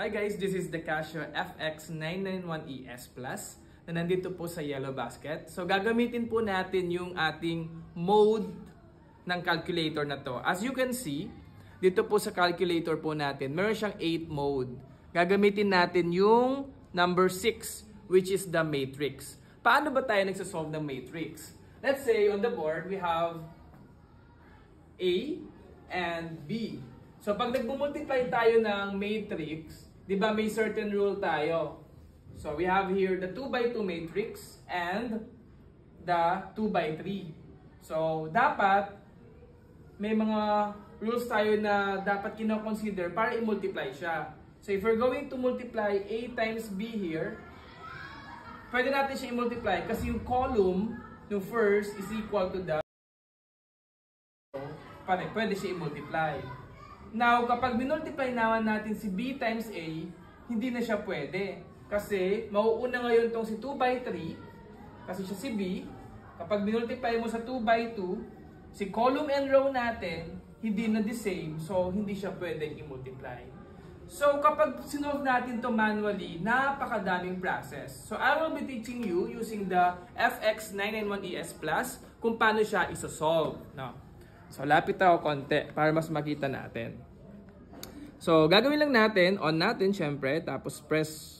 Hi guys, this is the Casio FX991ES Plus na nandito po sa yellow basket. So gagamitin po natin yung ating mode ng calculator na to. As you can see, dito po sa calculator po natin, meron siyang 8 mode. Gagamitin natin yung number 6, which is the matrix. Paano ba tayo nagsasolve ng matrix? Let's say on the board we have A and B. So pag nagmumultiply tayo ng matrix, di ba may certain rule tayo? So we have here the 2x2 matrix and the 2x3. So dapat may mga rules tayo na dapat kino-consider para i-multiply siya. So if we're going to multiply A times B here, pwede natin siya i-multiply kasi yung column yung first is equal to the pwede siya i-multiply. Now, kapag minultiply naman natin si B times A, hindi na siya pwede. Kasi, mauuna ngayon tong si 2x3, kasi siya si B. Kapag minultiply mo sa 2x2, si column and row natin, hindi na the same. So, hindi siya pwedeng i-multiply. So, kapag sinolve natin to manually, napakadaming process. So, I will be teaching you using the FX991ES Plus kung paano siya isosolve. No? So, lapit ako konti para mas makita natin. So, gagawin lang natin, on natin syempre, tapos press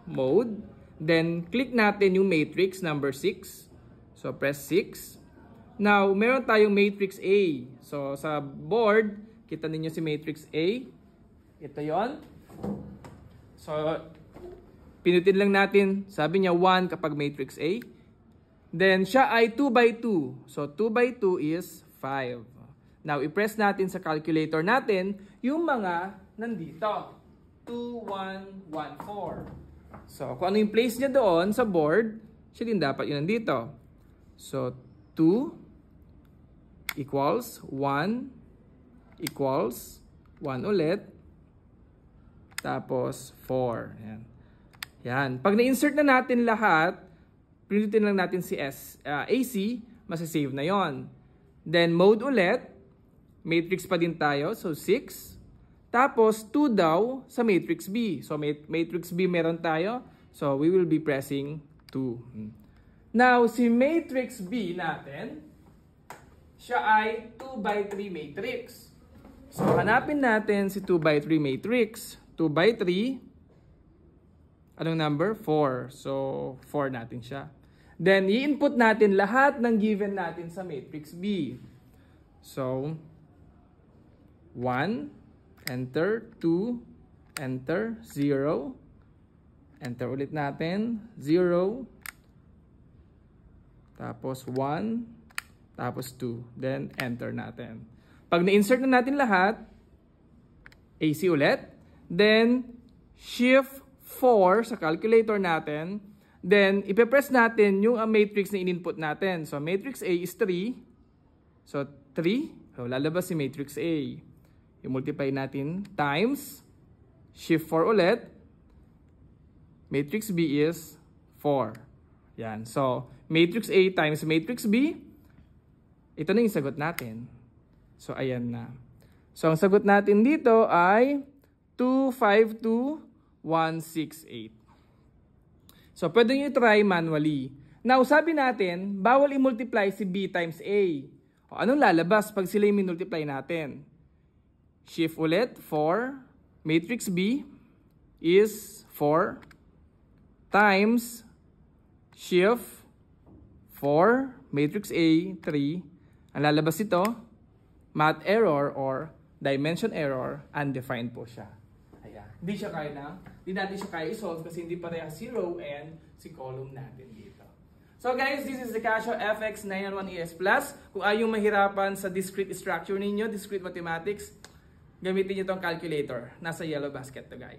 mode. Then, click natin yung matrix number 6. So, press 6. Now, meron tayong matrix A. So, sa board, kita ninyo si matrix A. Ito yon. So, pinutin lang natin, sabi niya 1 kapag matrix A. Then, siya ay 2x2. So, 2x2 is 5. Now, i-press natin sa calculator natin yung mga nandito. 2, 1, 1, 4. So, kung ano yung place niya doon sa board, siya din dapat yun nandito. So, 2 equals 1 equals 1 ulit. Tapos, 4. Yan. Yan. Pag na-insert na natin lahat, printin lang natin si AC, masasave na yon. Then, mode ulit. Matrix pa din tayo. So, 6. Tapos, 2 daw sa matrix B. So, matrix B meron tayo. So, we will be pressing 2. Now, si matrix B natin, siya ay 2x3 matrix. So, hanapin natin si 2x3 matrix. 2x3, anong number? 4. So, 4 natin siya. Then, i-input natin lahat ng given natin sa matrix B. So, 1, enter, 2, enter, 0, enter ulit natin, 0, tapos 1, tapos 2, then enter natin. Pag na-insert na natin lahat, AC ulit, then shift 4 sa calculator natin, then ipe-press natin yung matrix na in-input natin. So matrix A is 3, so 3, so lalabas si matrix A. I-multiply natin times, shift 4 ulit, matrix B is 4. Yan. So, matrix A times matrix B, ito na yung sagot natin. So, ayan na. So, ang sagot natin dito ay 252,168. So, pwede nyo try manually. Now, sabi natin, bawal i-multiply si B times A. O, anong lalabas pag sila yung multiply natin? Shift ulit, 4, matrix B is 4, times, shift, 4, matrix A, 3. Ang lalabas ito, math error or dimension error, undefined po siya. Ayan. Hindi natin siya kaya i-solve kasi hindi parehas si row and si column natin dito. So guys, this is the Casio FX991ES Plus. Kung ayaw mahirapan sa discrete structure ninyo, discrete mathematics, gamitin nyo itong calculator. Nasa yellow basket to guys.